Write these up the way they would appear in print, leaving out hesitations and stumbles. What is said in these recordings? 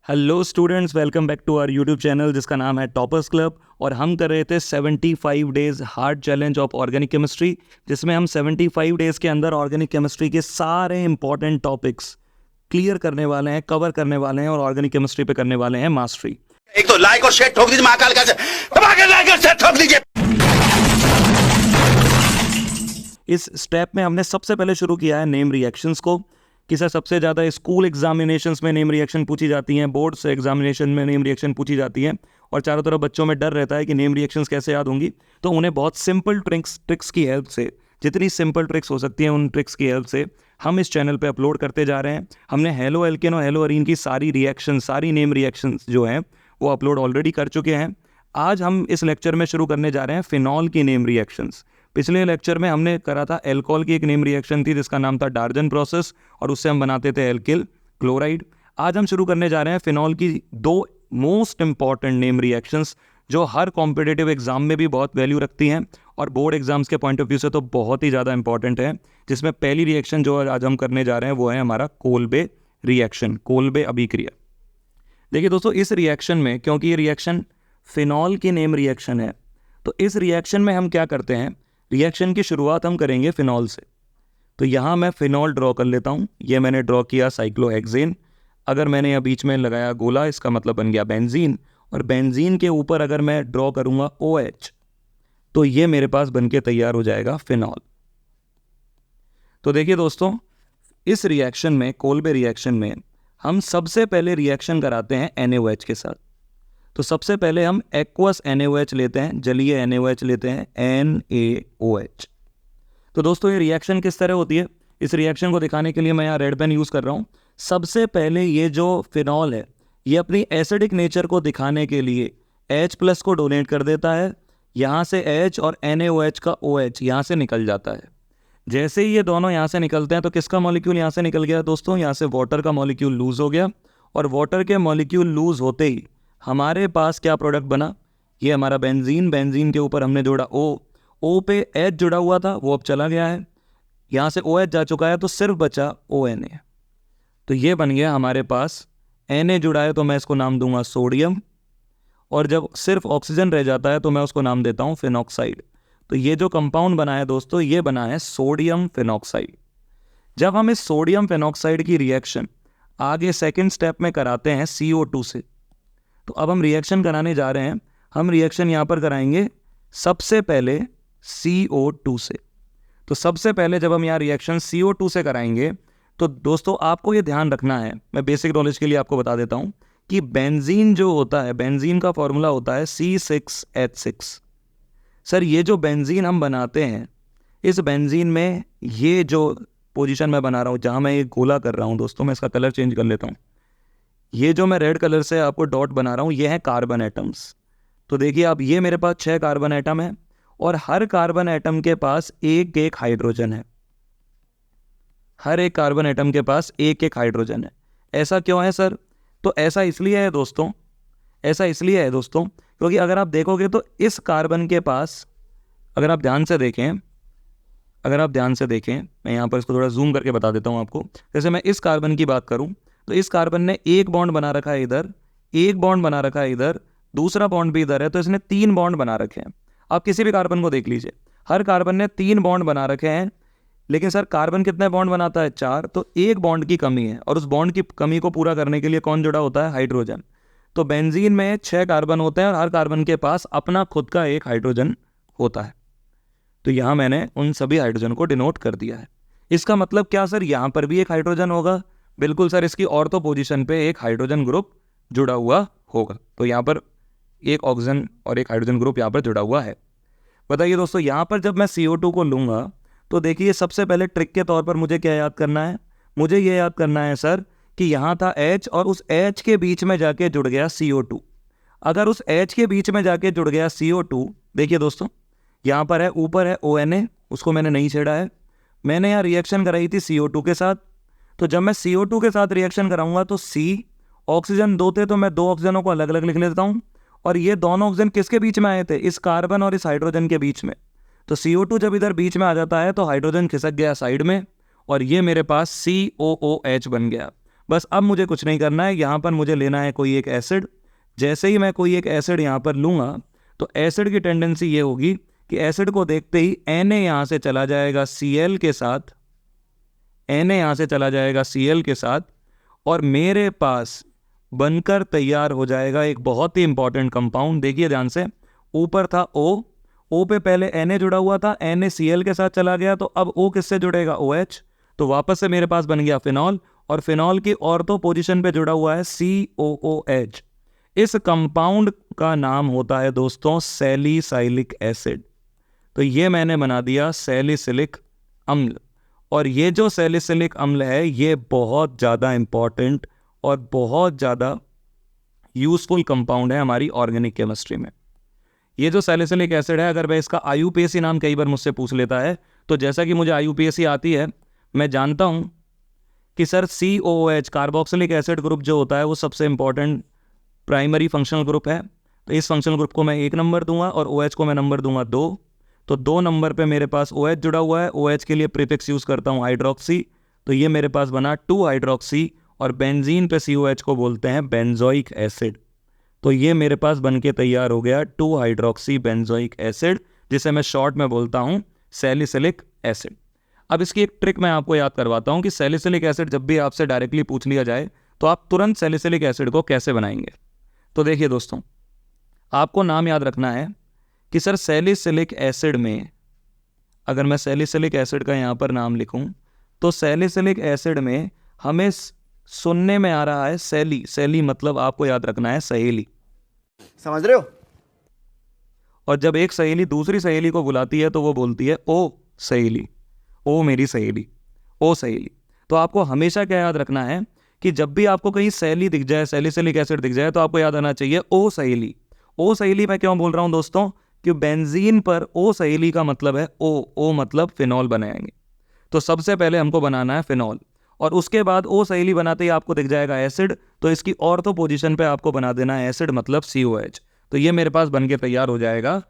Hello students, welcome back to our YouTube channel जिसका नाम है टॉपर्स क्लब। और हम कर रहे थे 75 days hard challenge of organic chemistry, जिसमें हम 75 डेज के अंदर ऑर्गेनिक केमिस्ट्री के सारे इंपॉर्टेंट टॉपिक्स क्लियर करने वाले हैं, कवर करने वाले हैं और ऑर्गेनिक केमिस्ट्री पे करने वाले हैं मास्टरी। एक तो लाइक और शेयर ठोक दीजिए, महाकाल का लाइक और शेयर ठोक दीजिए। इस स्टेप में हमने सबसे पहले शुरू किया है नेम रिएक्शंस को, कि सर सबसे ज़्यादा स्कूल एग्जामिनेशंस में नेम रिएक्शन पूछी जाती हैं, बोर्ड से एग्जामिनेशन में नेम रिएक्शन पूछी जाती हैं और चारों तरफ बच्चों में डर रहता है कि नेम रिएक्शंस कैसे याद होंगी। तो उन्हें बहुत सिंपल ट्रिक्स की हेल्प से, जितनी सिंपल ट्रिक्स हो सकती हैं उन ट्रिक्स की हेल्प से हम इस चैनल पे अपलोड करते जा रहे हैं। हमने हेलो एल्केन और हेलो अरीन की सारी रिएक्शन, सारी नेम रिएक्शंस जो हैं वो अपलोड ऑलरेडी कर चुके हैं। आज हम इस लेक्चर में शुरू करने जा रहे हैं फिनॉल की नेम रिएक्शंस। पिछले लेक्चर में हमने करा था एल्कोहल की एक नेम रिएक्शन थी जिसका नाम था डार्जन प्रोसेस और उससे हम बनाते थे एल्किल क्लोराइड। आज हम शुरू करने जा रहे हैं फिनॉल की दो मोस्ट इंपॉर्टेंट नेम रिएक्शंस जो हर कॉम्पिटिटिव एग्जाम में भी बहुत वैल्यू रखती हैं और बोर्ड एग्जाम्स के पॉइंट ऑफ व्यू से तो बहुत ही ज़्यादा इंपॉर्टेंट है। जिसमें पहली रिएक्शन जो आज हम करने जा रहे हैं वो है हमारा कोल्बे रिएक्शन, कोल्बे अभिक्रिया। देखिए दोस्तों, इस रिएक्शन में, क्योंकि ये रिएक्शन फिनॉल की नेम रिएक्शन है, तो इस रिएक्शन में हम क्या करते हैं, रिएक्शन की शुरुआत हम करेंगे फिनॉल से। तो यहाँ मैं फिनॉल ड्रॉ कर लेता हूँ। ये मैंने ड्रॉ किया साइक्लोहेक्सेन। अगर मैंने यहाँ बीच में लगाया गोला, इसका मतलब बन गया बेंजीन। और बेंजीन के ऊपर अगर मैं ड्रॉ करूँगा OH, तो ये मेरे पास बन के तैयार हो जाएगा फिनॉल। तो देखिए दोस्तों, इस रिएक्शन में, कोल्बे रिएक्शन में, हम सबसे पहले रिएक्शन कराते हैं NaOH के साथ। तो सबसे पहले हम एक्वस NaOH लेते हैं, जलीय NaOH लेते हैं, NaOH। तो दोस्तों ये रिएक्शन किस तरह होती है, इस रिएक्शन को दिखाने के लिए मैं यहाँ रेड पेन यूज़ कर रहा हूँ। सबसे पहले ये जो फिनॉल है ये अपनी एसिडिक नेचर को दिखाने के लिए H+ को डोनेट कर देता है। यहाँ से H और NaOH का OH यहाँ से निकल जाता है। जैसे ही ये दोनों यहाँ से निकलते हैं तो किसका मॉलिक्यूल यहाँ से निकल गया दोस्तों, यहाँ से वाटर का मॉलिक्यूल लूज़ हो गया। और वाटर के मॉलिक्यूल लूज़ होते ही हमारे पास क्या प्रोडक्ट बना, ये हमारा बेंजीन। बेंजीन के ऊपर हमने जोड़ा O पे H जुड़ा हुआ था, वो अब चला गया है। यहाँ से OH जा चुका है तो सिर्फ बचा ONA। तो ये बन गया हमारे पास, Na जुड़ा है तो मैं इसको नाम दूंगा सोडियम। और जब सिर्फ ऑक्सीजन रह जाता है तो मैं उसको नाम देता हूँ फिनॉक्साइड। तो ये जो कंपाउंड बना है दोस्तों, ये बना है सोडियम फिनॉक्साइड। जब हम इस सोडियम फिनॉक्साइड की रिएक्शन आगे सेकेंड स्टेप में कराते हैं CO2 से, तो अब हम रिएक्शन कराने जा रहे हैं। हम रिएक्शन यहाँ पर कराएंगे सबसे पहले CO2 से। तो सबसे पहले जब हम यहाँ रिएक्शन CO2 से कराएंगे तो दोस्तों आपको ये ध्यान रखना है, मैं बेसिक नॉलेज के लिए आपको बता देता हूँ कि बेंजीन जो होता है, बेंजीन का फॉर्मूला होता है C6H6। सर ये जो बेंजीन हम बनाते हैं, इस बेंजीन में ये जो पोजीशन मैं बना रहा हूँ, जहाँ मैं ये गोला कर रहा हूँ दोस्तों, मैं इसका कलर चेंज कर लेता हूँ। ये जो मैं रेड कलर से आपको डॉट बना रहा हूँ, ये है कार्बन एटम्स। तो देखिए अब ये मेरे पास 6 कार्बन एटम है और हर कार्बन एटम के पास एक एक हाइड्रोजन है। हर एक कार्बन एटम के पास एक एक हाइड्रोजन है। ऐसा क्यों है सर? तो ऐसा इसलिए है दोस्तों, क्योंकि अगर आप देखोगे तो इस कार्बन के पास, अगर आप ध्यान से देखें, मैं यहाँ पर इसको थोड़ा जूम करके बता देता हूँ आपको। जैसे मैं इस कार्बन की बात करूँ तो इस कार्बन ने एक बॉन्ड बना रखा है इधर, एक बॉन्ड बना रखा है इधर, दूसरा बॉन्ड भी इधर है, तो इसने 3 बॉन्ड बना रखे हैं। आप किसी भी कार्बन को देख लीजिए, हर कार्बन ने 3 बॉन्ड बना रखे हैं। लेकिन सर कार्बन कितने बॉन्ड बनाता है? 4। तो एक बॉन्ड की कमी है और उस बॉन्ड की कमी को पूरा करने के लिए कौन जुड़ा होता है? हाइड्रोजन। तो बेंजीन में 6 कार्बन होते हैं और हर कार्बन के पास अपना खुद का एक हाइड्रोजन होता है। तो यहाँ मैंने उन सभी हाइड्रोजन को डिनोट कर दिया है। इसका मतलब क्या सर, यहाँ पर भी एक हाइड्रोजन होगा? बिल्कुल सर, इसकी ऑर्थो पोजीशन पे एक हाइड्रोजन ग्रुप जुड़ा हुआ होगा। तो यहाँ पर एक ऑक्सीजन और एक हाइड्रोजन ग्रुप यहाँ पर जुड़ा हुआ है। बताइए दोस्तों, यहाँ पर जब मैं CO2 को लूँगा तो देखिए सबसे पहले ट्रिक के तौर पर मुझे क्या याद करना है? मुझे ये याद करना है सर कि यहाँ था H और उस H के बीच में जाके जुड़ गया CO2। अगर उस H के बीच में जाके जुड़ गया CO2, देखिए दोस्तों यहाँ पर है, ऊपर है ONA, उसको मैंने नहीं छेड़ा है। मैंने यहाँ रिएक्शन कराई थी CO2 के साथ। तो जब मैं CO2 के साथ रिएक्शन कराऊंगा तो C, ऑक्सीजन 2 थे तो मैं 2 ऑक्सीजनों को अलग अलग लिख लेता हूँ। और ये दोनों ऑक्सीजन किसके बीच में आए थे? इस कार्बन और इस हाइड्रोजन के बीच में। तो CO2 जब इधर बीच में आ जाता है तो हाइड्रोजन खिसक गया साइड में और ये मेरे पास COOH बन गया। बस अब मुझे कुछ नहीं करना है, यहाँ पर मुझे लेना है कोई एक एसिड। जैसे ही मैं कोई एक एसिड यहाँ पर लूँगा तो एसिड की टेंडेंसी ये होगी कि एसिड को देखते ही Na यहाँ से चला जाएगा Cl के साथ, Na यहाँ से चला जाएगा Cl के साथ, और मेरे पास बनकर तैयार हो जाएगा एक बहुत ही इंपॉर्टेंट कंपाउंड। देखिए ध्यान से, ऊपर था O पे पहले Na जुड़ा हुआ था, Na Cl के साथ चला गया, तो अब O किससे जुड़ेगा? OH। तो वापस से मेरे पास बन गया फिनॉल, और फिनॉल की ऑर्थो पोजीशन पे जुड़ा हुआ है COOH। इस कंपाउंड का नाम होता है दोस्तों सैलिसाइलिक एसिड। तो ये मैंने बना दिया सैलिसिलिक अम्ल, और ये जो सैलिसिलिक अम्ल है ये बहुत ज़्यादा इम्पॉर्टेंट और बहुत ज़्यादा यूज़फुल कंपाउंड है हमारी ऑर्गेनिक केमिस्ट्री में। ये जो सैलिसिलिक एसिड है, अगर मैं इसका IUPAC नाम कई बार मुझसे पूछ लेता है, तो जैसा कि मुझे IUPAC आती है, मैं जानता हूँ कि sir COOH carboxylic acid group जो होता है वो सबसे इंपॉर्टेंट प्राइमरी फंक्शनल ग्रुप है। तो इस फंक्शनल ग्रुप को मैं 1 नंबर दूंगा और OH को मैं नंबर दूंगा 2। तो 2 नंबर पे मेरे पास OH जुड़ा हुआ है, OH के लिए प्रीफिक्स यूज़ करता हूँ हाइड्रोक्सी, तो ये मेरे पास बना 2 हाइड्रोक्सी, और बेंजीन पे COH को बोलते हैं बेंजोइक एसिड। तो ये मेरे पास बन के तैयार हो गया 2 हाइड्रोक्सी बेंजोइक एसिड, जिसे मैं शॉर्ट में बोलता हूँ सैलिसिलिक एसिड। अब इसकी एक ट्रिक मैं आपको याद करवाता हूँ कि सैलिसिलिक एसिड जब भी आपसे डायरेक्टली पूछ लिया जाए तो आप तुरंत सैलिसिलिक एसिड को कैसे बनाएंगे। तो देखिए दोस्तों, आपको नाम याद रखना है कि सर सैलिसिलिक एसिड में, अगर मैं सैलिसिलिक एसिड का यहाँ पर नाम लिखूँ तो सैलिसिलिक एसिड में हमें सुनने में आ रहा है सैली। सैली मतलब आपको याद रखना है सहेली, समझ रहे हो? और जब एक सहेली दूसरी सहेली को बुलाती है तो वो बोलती है ओ सहेली, ओ मेरी सहेली, ओ सहेली। तो आपको हमेशा क्या याद रखना है कि जब भी आपको कहीं सैली दिख जाए, सैलिसिलिक एसिड दिख जाए, तो आपको याद आना चाहिए ओ सहेली। ओ सहेली मैं क्यों बोल रहा हूं दोस्तों? कि बेंजीन पर ओ सहेली का मतलब है ओ मतलब फिनॉल बनाएंगे। तो सबसे पहले हमको बनाना है फिनॉल, और उसके बाद ओ सहेली बनाते ही आपको दिख जाएगा एसिड, तो इसकी ऑर्थो पोजीशन पे आपको बना देना है एसिड मतलब COH। तो ये मेरे पास बन के तैयार हो जाएगा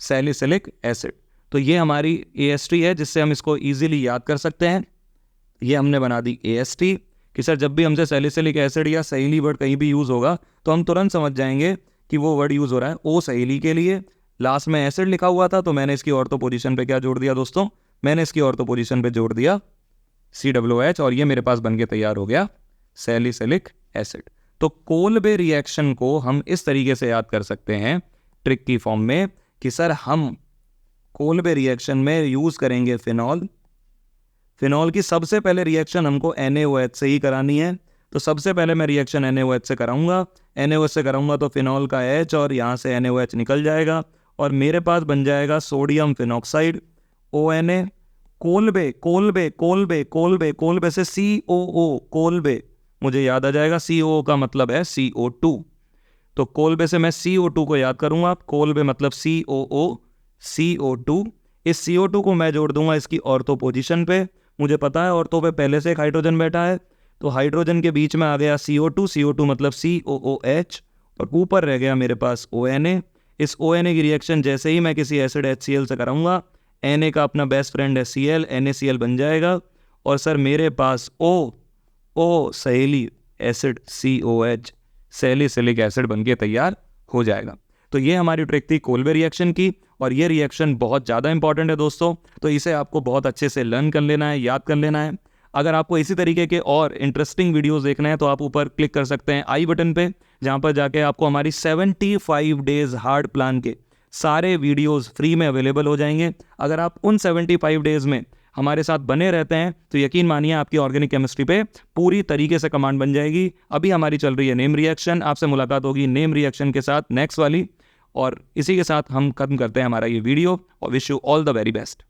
सैलिसिलिक एसिड। तो ये हमारी AST है जिससे हम इसको ईजिली याद कर सकते हैं। ये हमने बना दी AST कि सर जब भी हमसे सैलिसिलिक एसिड या सहेली वर्ड कहीं भी यूज़ होगा तो हम तुरंत समझ जाएंगे कि वो वर्ड यूज़ हो रहा है ओ सहेली के लिए। लास्ट में एसिड लिखा हुआ था तो मैंने इसकी ऑर्थो पोजीशन पे क्या जोड़ दिया दोस्तों? मैंने इसकी ऑर्थो पोजीशन पे जोड़ दिया COOH, और ये मेरे पास बन के तैयार हो गया सैलिसिलिक एसिड। तो कोलबे रिएक्शन को हम इस तरीके से याद कर सकते हैं ट्रिक की फॉर्म में कि सर हम कोलबे रिएक्शन में यूज़ करेंगे फिनॉल। फिनॉल की सबसे पहले रिएक्शन हमको NaOH से ही करानी है, तो सबसे पहले मैं रिएक्शन NaOH से कराऊंगा। NaOH से कराऊंगा तो फिनॉल का H और यहाँ से NaOH निकल जाएगा, और मेरे पास बन जाएगा sodium phenoxide ONA। Kolbe Kolbe Kolbe Kolbe Kolbe से COO, कोलबे मुझे याद आ जाएगा, COO का मतलब है CO2। तो कोलबे से मैं CO2 को याद करूंगा, कोलबे मतलब COO, CO2। इस CO2 को मैं जोड़ दूंगा इसकी ऑर्थो पोजीशन पे। मुझे पता है ऑर्थो पे पहले से एक हाइड्रोजन बैठा है, तो हाइड्रोजन के बीच में आ गया CO2 मतलब COOH, और ऊपर रह गया मेरे पास ONA। इस ONA की रिएक्शन जैसे ही मैं किसी एसिड HCl से कराऊंगा, Na का अपना बेस्ट फ्रेंड है Cl, NaCl बन जाएगा, और सर मेरे पास O सहेली एसिड COH, सैलिसिलिक एसिड बन के तैयार हो जाएगा। तो ये हमारी ट्रिक थी कोलबे रिएक्शन की, और ये रिएक्शन बहुत ज़्यादा इंपॉर्टेंट है दोस्तों, तो इसे आपको बहुत अच्छे से लर्न कर लेना है, याद कर लेना है। अगर आपको इसी तरीके के और इंटरेस्टिंग वीडियोस देखना है तो आप ऊपर क्लिक कर सकते हैं आई बटन पे, जहाँ पर जाके आपको हमारी 75 डेज हार्ड प्लान के सारे वीडियोस फ्री में अवेलेबल हो जाएंगे। अगर आप उन 75 डेज में हमारे साथ बने रहते हैं तो यकीन मानिए आपकी ऑर्गेनिक केमिस्ट्री पे पूरी तरीके से कमांड बन जाएगी। अभी हमारी चल रही है नेम रिएक्शन, आपसे मुलाकात होगी नेम रिएक्शन के साथ नेक्स्ट वाली, और इसी के साथ हम खत्म करते हैं हमारा ये वीडियो, और wish you all the very best.